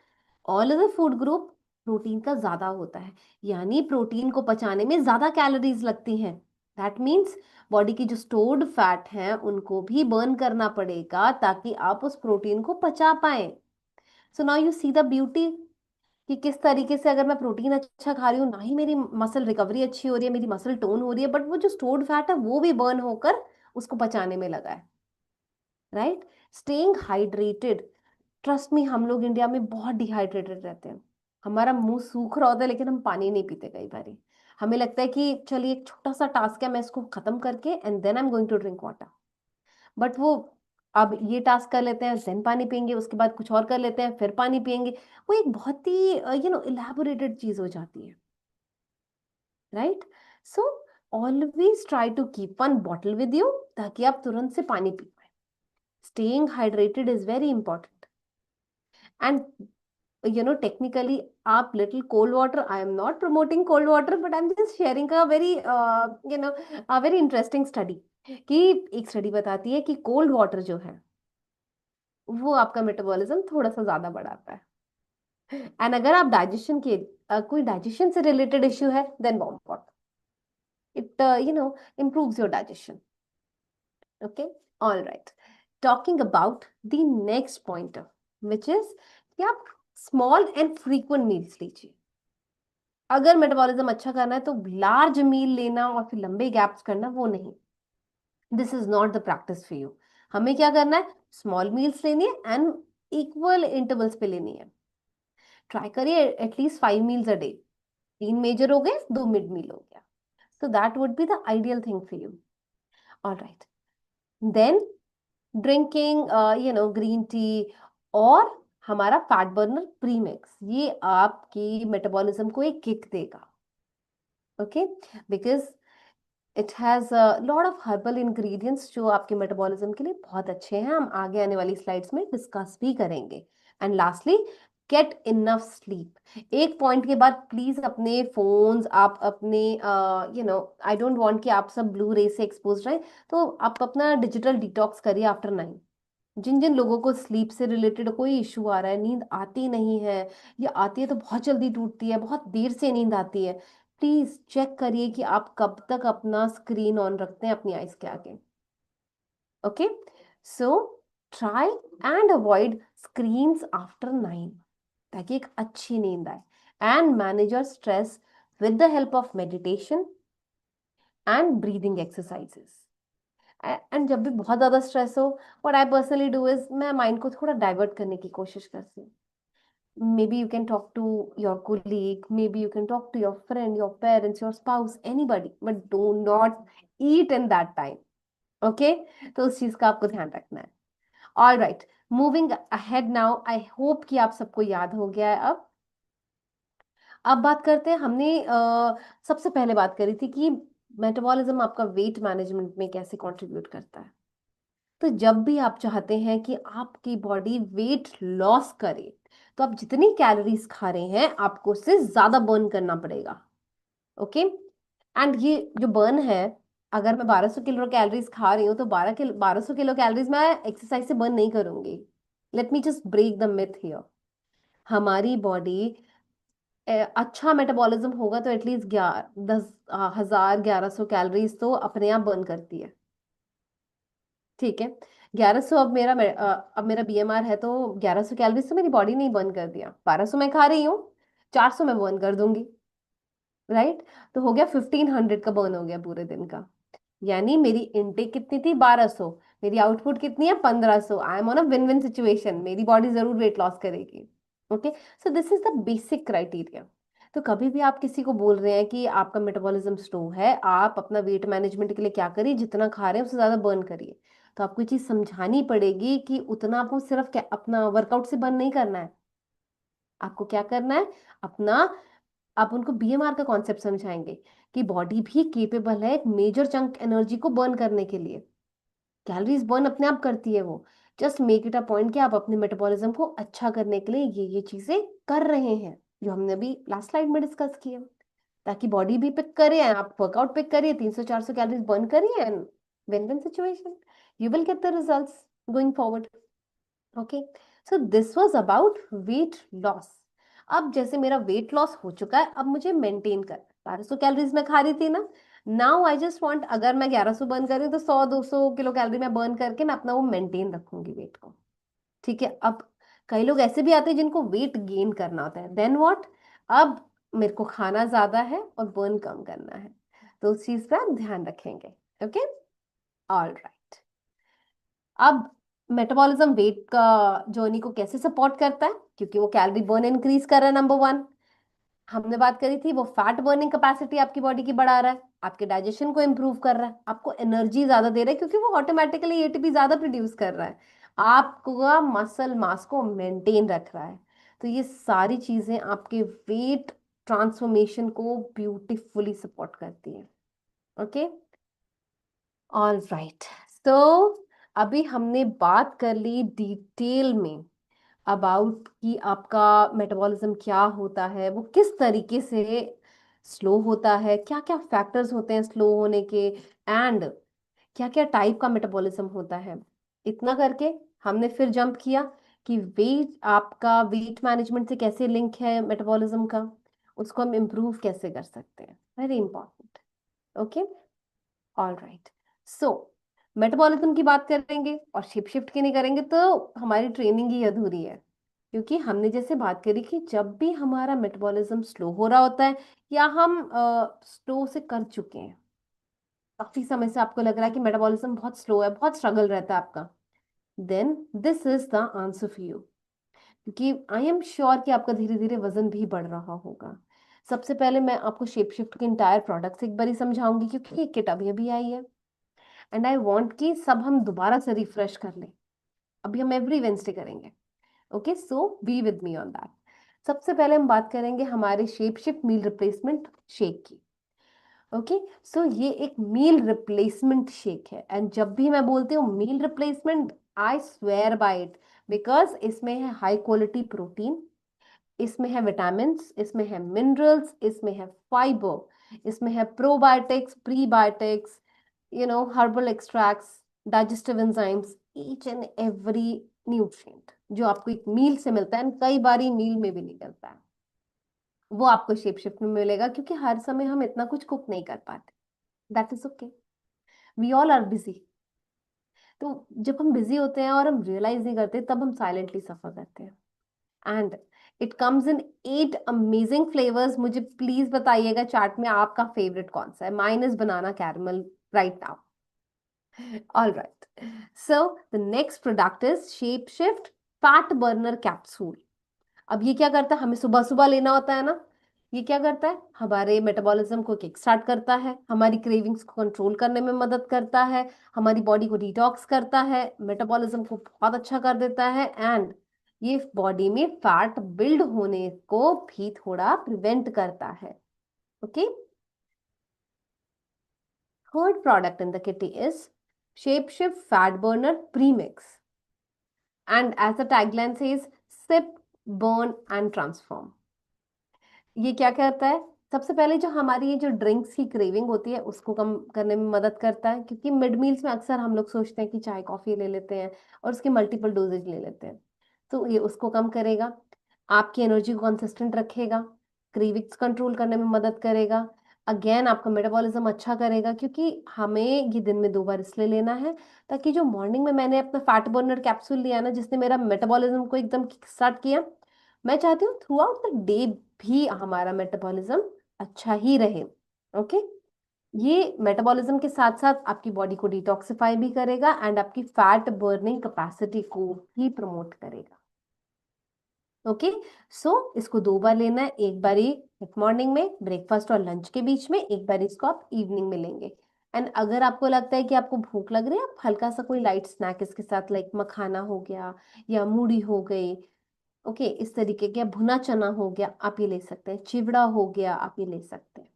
All other food group protein का ज्यादा होता है, यानी प्रोटीन को पचाने में ज्यादा कैलोरीज लगती हैं। दैट मीन्स बॉडी की जो स्टोर्ड फैट हैं उनको भी बर्न करना पड़ेगा ताकि आप उस प्रोटीन को पचा पाए। So now you see the beauty कि किस तरीके से अगर मैं प्रोटीन अच्छा खा रही हूँ, ना ही मेरी मसल रिकवरी अच्छी हो रही है, मेरी मसल टोन हो रही है, बट वो जो स्टोर्ड फैट है वो भी बर्न होकर उसको पचाने में लगा है, right? Staying hydrated, trust me, हम लोग इंडिया में बहुत डिहाइड्रेटेड रहते हैं। हमारा मुंह सूख रहा होता है लेकिन हम पानी नहीं पीते कई बारी। हमें लगता है कि चलिए एक छोटा सा टास्क है, मैं इसको खत्म करके and then I am going to drink water. But वो अब ये टास्क कर लेते हैं, देन पानी पियेंगे, उसके बाद कुछ और कर लेते हैं, फिर पानी पियेंगे। वो एक बहुत ही इलेबोरेटेड चीज हो जाती है, right? So always try to keep one bottle with you, ताकि आप तुरंत से पानी पी पाए। Staying hydrated is very important. And technically, आप little cold water, I am not promoting cold water, but I'm just sharing a very a very interesting study, कि एक स्टडी बताती है कि कोल्ड वाटर जो है वो आपका मेटाबॉलिज्म थोड़ा सा ज्यादा बढ़ाता है। एंड अगर आप डाइजेशन के कोई डाइजेशन से रिलेटेड इश्यू है, then warm water, it improves your digestion. Okay, all right. Talking about the next pointer, which is कि आप स्मॉल एंड फ्रीक्वेंट मील्स लीजिए। अगर मेटाबॉलिज्म अच्छा करना है तो लार्ज मील लेना और फिर लंबे गैप्स करना वो नहीं, this is not the practice for you. हमें क्या करना है, स्मॉल मील्स लेनी है एंड इक्वल इंटरवल्स पे लेनी है। ट्राई करिए at least 5 meals a day. 3 major हो गए, 2 मिड मील हो गया, so that would be the ideal thing for you. All right. Then drinking green tea और हमारा फैट बर्नर प्रीमिक्स, ये आपकी मेटाबॉलिज्म को एक किक देगा। Okay, because it has lot of herbal ingredients जो आपके मेटाबॉलिज्म के लिए बहुत अच्छे हैं। हम आगे आने वाली स्लाइड्स में डिस्कस भी करेंगे। And lastly, get enough sleep. एक पॉइंट के बाद प्लीज अपने फोन्स, आप अपने आई डोंट वांट कि आप सब ब्लू रे से एक्सपोज रहे, तो आप अपना डिजिटल डिटॉक्स करिए आफ्टर 9। जिन जिन लोगों को स्लीप से रिलेटेड कोई इश्यू आ रहा है, नींद आती नहीं है या आती है तो बहुत जल्दी टूटती है, बहुत देर से नींद आती है, प्लीज चेक करिए कि आप कब तक अपना स्क्रीन ऑन रखते हैं अपनी आईज के आगे। Okay, so try and avoid screens after 9, ताकि एक अच्छी नींद आए। And manage your stress with the help of meditation and breathing exercises. And जब भी बहुत ज्यादा स्ट्रेस हो, what I personally do is, मैं माइंड को थोड़ा डाइवर्ट करने की कोशिश करती हूँ। maybe you can talk to your colleague, maybe you can talk to your friend, your parents, your spouse, anybody, but do not eat in that time. Okay, तो उस चीज का आपको ध्यान रखना है। All right, moving ahead now, I hope कि आप सबको याद हो गया है। अब बात करते हैं, हमने सबसे पहले बात करी थी कि मेटाबॉलिज्म आपका वेट मैनेजमेंट में कैसे कंट्रीब्यूट करता है। तो जब भी आप चाहते हैं कि आपकी बॉडी वेट लॉस करे, तो आप जितनी कैलोरीज खा रहे हैं आपको उससे ज्यादा बर्न करना पड़ेगा। ओके, एंड ये जो बर्न है, अगर मैं 1200 कैलोरीज खा रही हूँ तो 1200 कैलोरीज मैं एक्सरसाइज से बर्न नहीं करूंगी। Let me just break the myth here. हमारी बॉडी अच्छा मेटाबॉलिज्म होगा तो एटलीस्ट 11,000 अपने आप बर्न करती है। ठीक है, 1100, अब मेरा बीएमआर है तो 1100 कैलोरीज तो मेरी बॉडी ने बर्न कर दिया, 1200 मैं खा रही हूँ, 400 मैं बर्न कर दूंगी, राइट? तो हो गया 1500 का बर्न हो गया पूरे दिन का। यानी मेरी इनटेक कितनी थी, 1200, मेरी आउटपुट कितनी है, 1500। I am on a win win situation, मेरी बॉडी जरूर वेट लॉस करेगी। Okay, so this is the basic criteria. तो कभी भी आप किसी को बोल रहे हैं कि आपका मेटाबॉलिज्म स्लो है, आप अपना वेट मैनेजमेंट के लिए क्या करिए, जितना खा रहे हैं उससे ज्यादा बर्न करिए। तो आपको ये चीज समझानी पड़ेगी कि उतना आपको सिर्फ क्या अपना वर्कआउट से बर्न नहीं करना है, आपको क्या करना है अपना, आप उनको बीएमआर का कॉन्सेप्ट समझाएंगे कि बॉडी भी केपेबल है एक मेजर चंक एनर्जी को बर्न करने के लिए। कैलोरीज बर्न अपने आप करती है वो। Just make it a point कि आप अपने मेटाबॉलिज्म को अच्छा करने के लिए ये चीजें कर रहे हैं, जो हमने अभी लास्ट स्लाइड में डिस्कस किया, ताकि बॉडी भी पिक करे, आप वर्कआउट पिक करिए, 300-400 कैलोरीज बर्न करिए, and win win situation, you will get the results going forward. Okay, so this was about weight loss. अब जैसे मेरा वेट लॉस हो चुका है, अब मुझे मेंटेन कर, 1200 कैलोरीज मैं खा रही थी ना, नाउ आई जस्ट वांट, अगर मैं 1100 बर्न कर रही हूँ तो 100-200 किलो कैलोरी मैं बर्न करके मैं अपना वो मेंटेन रखूंगी वेट को। ठीक है, अब कई लोग ऐसे भी आते हैं जिनको वेट गेन करना होता है, देन व्हाट, अब मेरे को खाना ज्यादा है और बर्न कम करना है, तो उस चीज का ध्यान रखेंगे। Okay, all right. अब मेटाबॉलिज्म वेट का जर्नी को कैसे सपोर्ट करता है, क्योंकि वो कैलोरी बर्न इंक्रीज कर रहा है, नंबर 1। हमने बात करी थी, वो फैट बर्निंग कैपेसिटी आपकी बॉडी की बढ़ा रहा है, आपके डाइजेशन को इम्प्रूव कर रहा है, आपको एनर्जी ज्यादा दे रहा है क्योंकि वो ऑटोमेटिकली एटीपी ज्यादा प्रोड्यूस कर रहा है, आपका मसल मास को मेंटेन रख रहा है। तो ये सारी चीजें आपके वेट ट्रांसफॉर्मेशन को ब्यूटीफुली सपोर्ट करती है। Okay, all right. तो अभी हमने बात कर ली डिटेल में अबाउट कि आपका मेटाबॉलिज्म क्या होता है, वो किस तरीके से स्लो होता है, क्या क्या फैक्टर्स होते हैं स्लो होने के, एंड क्या क्या टाइप का मेटाबॉलिज्म होता है। इतना करके हमने फिर जंप किया कि वेट, आपका वेट मैनेजमेंट से कैसे लिंक है मेटाबॉलिज्म का, उसको हम इम्प्रूव कैसे कर सकते हैं, very important. Okay, all right. So metabolism की बात करेंगे और शिप शिफ्ट की नहीं करेंगे तो हमारी ट्रेनिंग ही अधूरी है। क्योंकि हमने जैसे बात करी कि जब भी हमारा मेटाबॉलिज्म स्लो हो रहा होता है या हम स्लो से कर चुके हैं, काफी समय से आपको लग रहा है कि मेटाबॉलिज्म बहुत स्लो है, बहुत स्ट्रगल रहता है आपका, then this is the answer for you. क्योंकि आई एम श्योर कि आपका धीरे धीरे वजन भी बढ़ रहा होगा। सबसे पहले मैं आपको शेप शिफ्ट के इंटायर प्रोडक्ट्स एक बार ही समझाऊंगी क्योंकि ये किट अभी अभी आई है, एंड आई वांट कि सब हम दोबारा से रिफ्रेश कर लें। अभी हम एवरी वेंसडे करेंगे। Okay, so be with me on that. सबसे पहले हम बात करेंगे हमारे shape shift meal replacement shake की। ओके, सो ये एक मील रिप्लेसमेंट शेक है, एंड जब भी मैं बोलती हूँ meal replacement, I swear by it, because इसमें है हाई क्वालिटी प्रोटीन, इसमें है विटामिन्स, इसमें है मिनरल्स, इसमें है फाइबर, इसमें है probiotics, prebiotics, herbal extracts, digestive enzymes, each and every nutrient जो आपको एक मील से मिलता है, and कई बार मील में भी नहीं मिलता है, वो आपको शेप शिफ्ट में मिलेगा क्योंकि हर समय हम इतना कुछ कुक नहीं कर पाते। That is okay, we all are busy. तो जब हम बिजी होते हैं और हम रियलाइज नहीं करते तब हम साइलेंटली सफर करते हैं। And it comes in 8 amazing flavours. मुझे प्लीज बताइएगा चार्ट में आपका फेवरेट कौन सा है। Mine is banana caramel right now. All right, so the next product is shape shift fat burner capsule. अब ये क्या करता है, हमें सुबह सुबह लेना होता है ना। ये क्या करता है, हमारे मेटाबॉलिज्म को किक स्टार्ट करता है, हमारी क्रेविंग्स को कंट्रोल करने में मदद करता है, हमारी बॉडी को डिटॉक्स करता है, मेटाबॉलिज्म को बहुत अच्छा कर देता है, एंड ये बॉडी में फैट बिल्ड होने को भी थोड़ा प्रिवेंट करता है। Okay, third product in the kitty is shape shift fat burner premix, and as the tagline says, sip, burn and transform. ये क्या करता है, सबसे पहले जो हमारी ये जो ड्रिंक्स की क्रेविंग होती है उसको कम करने में मदद करता है, क्योंकि मिड मील्स में अक्सर हम लोग सोचते हैं कि चाय कॉफी ले लेते हैं और उसके मल्टीपल डोजेज ले लेते हैं। तो ये उसको कम करेगा, आपकी एनर्जी को कंसिस्टेंट रखेगा, क्रेविंग्स कंट्रोल करने में मदद करेगा, अगेन आपका मेटाबॉलिज्म अच्छा करेगा, क्योंकि हमें ये दिन में 2 बार इसलिए लेना है ताकि जो मॉर्निंग में मैंने अपना फैट बर्नर कैप्सूल लिया ना जिसने मेरा मेटाबॉलिज्म को एकदम स्टार्ट किया, मैं चाहती हूँ थ्रू आउट द डे भी हमारा मेटाबॉलिज्म अच्छा ही रहे। ओके, ये मेटाबॉलिज्म के साथ साथ आपकी बॉडी को डिटॉक्सिफाई भी करेगा एंड आपकी फैट बर्निंग कैपेसिटी को भी प्रमोट करेगा। ओके, सो इसको 2 बार लेना है, एक बारी मॉर्निंग में ब्रेकफास्ट और लंच के बीच में, एक बार इसको आप इवनिंग में लेंगे। एंड अगर आपको लगता है कि आपको भूख लग रही है, आप हल्का सा कोई लाइट स्नैक इसके साथ, लाइक मखाना हो गया या मूढ़ी हो गई, ओके, इस तरीके के, भुना चना हो गया आप ये ले सकते हैं, चिवड़ा हो गया आप ये ले सकते हैं।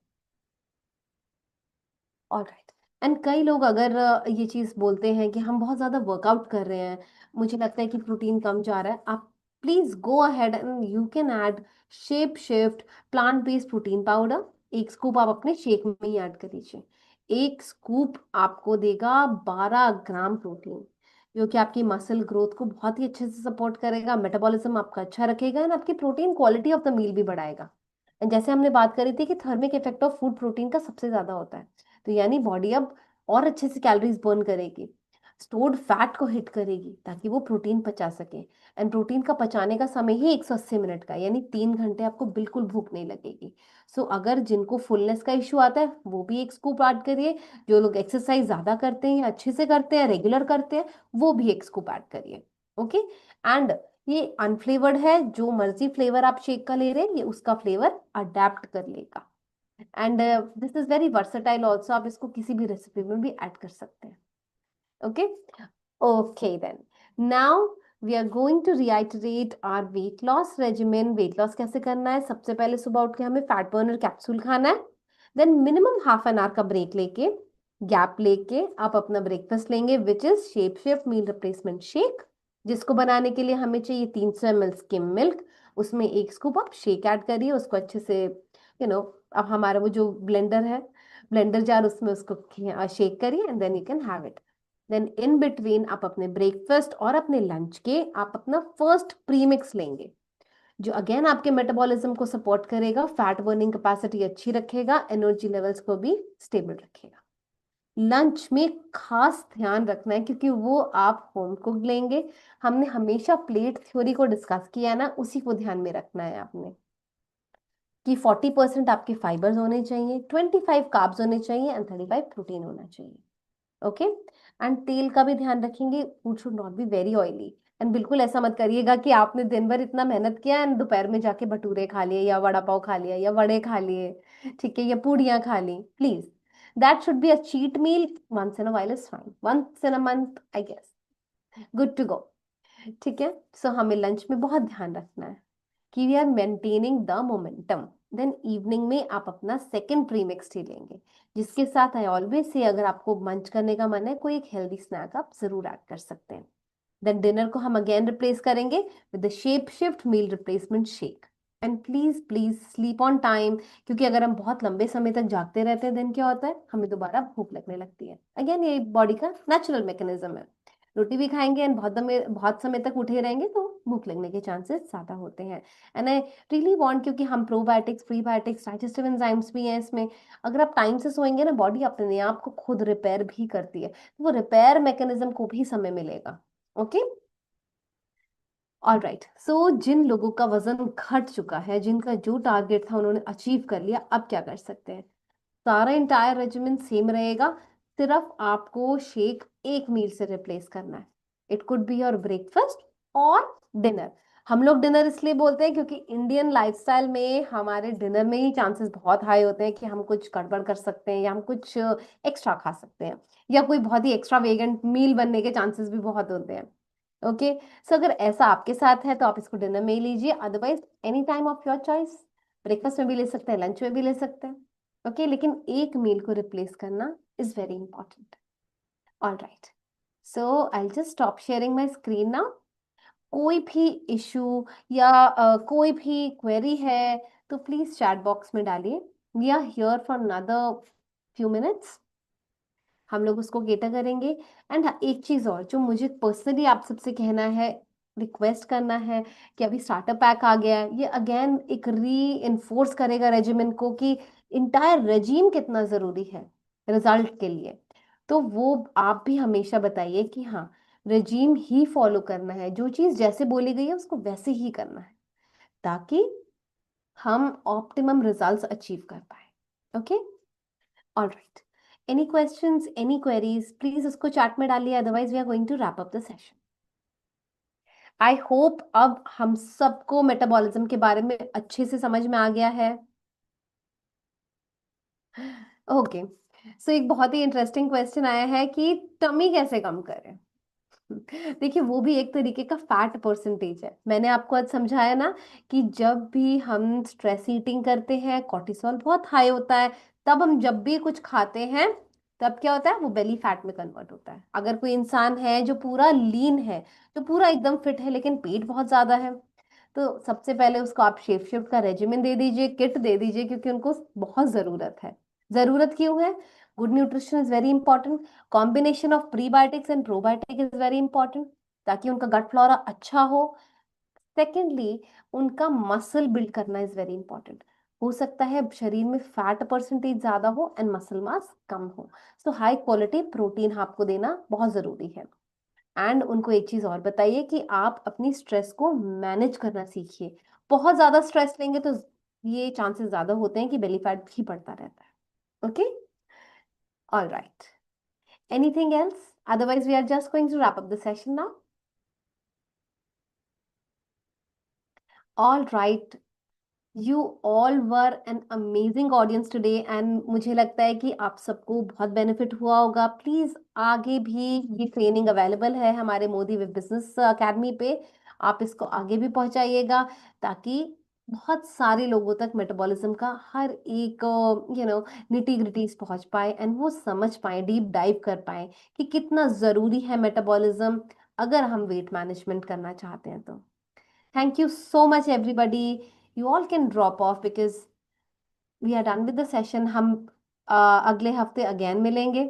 ऑलराइट, एंड कई लोग अगर ये चीज बोलते हैं कि हम बहुत ज्यादा वर्कआउट कर रहे हैं, मुझे लगता है कि प्रोटीन कम जा रहा है, आप please go ahead and you can add shape shift plant based protein powder. एक स्कूप आप अपने शेक में ही ऐड कर लीजिए। एक स्कूप आपको देगा 12 ग्राम प्रोटीन, जो कि आपकी मसल ग्रोथ को बहुत ही अच्छे से सपोर्ट करेगा, मेटाबॉलिज्म आपका अच्छा रखेगा एंड आपकी protein quality of the meal भी बढ़ाएगा। And जैसे हमने बात करी थी कि thermic effect of food protein का सबसे ज्यादा होता है, तो यानी बॉडी अब और अच्छे से कैलोरीज बर्न करेगी, स्टोर्ड फैट को हिट करेगी ताकि वो प्रोटीन पचा सके। एंड प्रोटीन का पचाने का समय ही 180 मिनट का, यानी 3 घंटे आपको बिल्कुल भूख नहीं लगेगी। सो अगर जिनको फुलनेस का इश्यू आता है वो भी एक स्कूप ऐड करिए, जो लोग एक्सरसाइज ज्यादा करते हैं, अच्छे से करते हैं, रेगुलर करते हैं, वो भी एक स्कूप ऐड करिए। ओके। एंड ये अनफ्लेवर्ड है, जो मर्जी फ्लेवर आप शेक का ले रहे हैं ये उसका फ्लेवर अडेप्ट कर लेगा। And this is very versatile also, आप इसको किसी भी रेसिपी में भी ऐड कर सकते हैं। Okay. Okay then, now we are going to reiterate our weight loss regimen. Weight loss कैसे करना है? सबसे पहले सुबह उठ के हमें फैट बर्नर कैप्सूल खाना है। Then minimum half an hour का ब्रेक लेके, गैप लेके आप अपना ब्रेकफास्ट लेंगे, which is shape shape meal replacement shake, जिसको बनाने के लिए हमें चाहिए 300 ml स्किम मिल्क। उसमें एक स्कूप आप शेक ऐड करिए, उसको अच्छे से अब हमारा वो जो ब्लेंडर है, ब्लेंडर जार, उसमें उसको शेक करिए and then you can have it. Then in between आप अपने ब्रेकफास्ट और अपने लंच के आप अपना फर्स्ट प्रीमिक्स लेंगे, जो अगेन आपके मेटाबॉलिज्म को सपोर्ट करेगा, फैट बर्निंग कैपेसिटी अच्छी रखेगा, एनर्जी लेवल्स को भी स्टेबल रखेगा। लंच में खास ध्यान रखना है क्योंकि वो आप होम कुक लेंगे। हमने हमेशा प्लेट थ्योरी को डिस्कस किया ना, उसी को ध्यान में रखना है आपने, कि 40% आपके फाइबर्स होने चाहिए, 25 कार्ब्स होने चाहिए एंड 35 प्रोटीन होना चाहिए। ओके। एंड तेल का भी ध्यान रखेंगे, food should not be very oily. And बिल्कुल ऐसा मत करिएगा कि आपने दिन भर इतना मेहनत किया एंड दोपहर में जाके भटूरे खा लिए या वड़ा पाव खा लिया या वड़े खा लिए, ठीक है, या पूड़ियाँ खा ली। Please, that should be a cheat meal, once in a while is fine, once in a month I guess good to go. ठीक है। सो हमें लंच में बहुत ध्यान रखना है कि we are maintaining the momentum. Then evening में आप अपना सेकंड प्रीमिक्स टी लेंगे, जिसके साथ आई ऑलवेज से अगर आपको मंच करने का मन है कोई एक हेल्दी स्नैक आप जरूर ऐड कर सकते हैं। देन डिनर को हम अगेन रिप्लेस करेंगे with the shape shift meal replacement shake. And please please sleep on time, क्योंकि अगर हम बहुत लंबे समय तक जागते रहते हैं दिन क्या होता है, हमें दोबारा भूख लगने लगती है। अगेन ये बॉडी का नेचुरल मैकेनिज्म है। रोटी भी खाएंगे एंड बहुत समय तक उठे रहेंगे तो भूख लगने के चांसेस ज्यादा होते हैं। एंड आई रियली वांट, क्योंकि हम प्रोबायोटिक्स प्रीबायोटिक्स डाइजेस्टिव एंजाइम्स भी हैं इसमें, अगर आप टाइम से सोएंगे ना बॉडी अपने आप को खुद रिपेयर भी करती है, तो वो रिपेयर मैकेनिज्म को भी समय मिलेगा। ओके। All right. सो जिन लोगों का वजन घट चुका है, जिनका जो टारगेट था उन्होंने अचीव कर लिया, अब क्या कर सकते हैं? सारा इंटायर रेजिमेंट सेम रहेगा, सिर्फ आपको शेक एक मील से रिप्लेस करना है। It could be your breakfast और डिनर। हम लोग डिनर इसलिए बोलते हैं क्योंकि इंडियन लाइफस्टाइल में हमारे डिनर में ही चांसेस बहुत हाई होते हैं कि हम कुछ गड़बड़ कर सकते हैं या हम कुछ एक्स्ट्रा खा सकते हैं, या कोई बहुत ही एक्स्ट्रा वेगेंट मील बनने के चांसेस भी बहुत होते हैं। ओके। सो अगर ऐसा आपके साथ है तो आप इसको डिनर में ही लीजिए, otherwise any time of your choice, breakfast में भी ले सकते हैं, लंच में भी ले सकते हैं। ओके। लेकिन एक मील को रिप्लेस करना is very important. All right. So I just stop sharing my screen now. कोई भी इशू या कोई भी क्वेरी है तो प्लीज चैट बॉक्स में डालिए। We are here for another few minutes, हम लोग उसको केटर करेंगे। एंड एक चीज और जो मुझे पर्सनली आप सबसे कहना है, रिक्वेस्ट करना है, कि अभी स्टार्टर पैक आ गया है, ये अगेन एक री इन्फोर्स करेगा रेजिमेंट को कि इंटायर रेजीम कितना जरूरी है रिजल्ट के लिए। तो वो आप भी हमेशा बताइए कि हाँ, रेजीम ही फॉलो करना है, जो चीज जैसे बोली गई है उसको वैसे ही करना है, ताकि हम ऑप्टिमम रिजल्ट्स अचीव कर पाए। Okay. All right. Any questions, any queries, please उसको चैट में डालिए, otherwise we are going to wrap up the session. I hope अब हम सबको मेटाबॉलिज्म के बारे में अच्छे से समझ में आ गया है। ओके। सो एक बहुत ही इंटरेस्टिंग क्वेश्चन आया है कि टमी कैसे कम करें। देखिए वो भी एक तरीके का फैट परसेंटेज है। मैंने आपको आज समझाया ना कि जब भी हम स्ट्रेस ईटिंग करते हैं कॉर्टिसोल बहुत हाई होता है, तब हम जब भी कुछ खाते हैं तब क्या होता है, वो बेली फैट में कन्वर्ट होता है। अगर कोई इंसान है जो पूरा लीन है, जो पूरा एकदम फिट है लेकिन पेट बहुत ज्यादा है, तो सबसे पहले उसको आप शेप शिफ्ट का रेजिमेंट दे दीजिए, किट दे दीजिए, क्योंकि उनको बहुत जरूरत है। जरूरत क्यों है? Good nutrition is very important, combination of prebiotics and probiotic is very important, ताकि उनका गट फ्लोरा अच्छा हो। सेकेंडली, उनका मसल बिल्ड करना इज वेरी इंपॉर्टेंट। हो सकता है शरीर में फैट परसेंटेज ज्यादा हो एंड मसल मास कम हो, सो हाई क्वालिटी प्रोटीन आपको देना बहुत जरूरी है। एंड उनको एक चीज और बताइए कि आप अपनी स्ट्रेस को मैनेज करना सीखिए। बहुत ज्यादा स्ट्रेस लेंगे तो ये चांसेस ज्यादा होते हैं कि बेली फैट भी बढ़ता रहता है। Okay. All right. Anything else? Otherwise, we are just going to wrap up the session now. All right, you all were an amazing audience today and मुझे लगता है कि आप सबको बहुत बेनिफिट हुआ होगा। प्लीज आगे भी ये ट्रेनिंग अवेलेबल है हमारे मोदी विद बिजनेस अकेडमी पे, आप इसको आगे भी पहुंचाइएगा ताकि बहुत सारे लोगों तक मेटाबॉलिज्म का हर एक निटी ग्रिटीज पहुंच पाए एंड वो समझ पाए, डीप डाइव कर पाए कि कितना जरूरी है मेटाबॉलिज्म अगर हम वेट मैनेजमेंट करना चाहते हैं तो। Thank you so much, everybody. You all can drop off because we are done with the session. हम अगले हफ्ते अगेन मिलेंगे।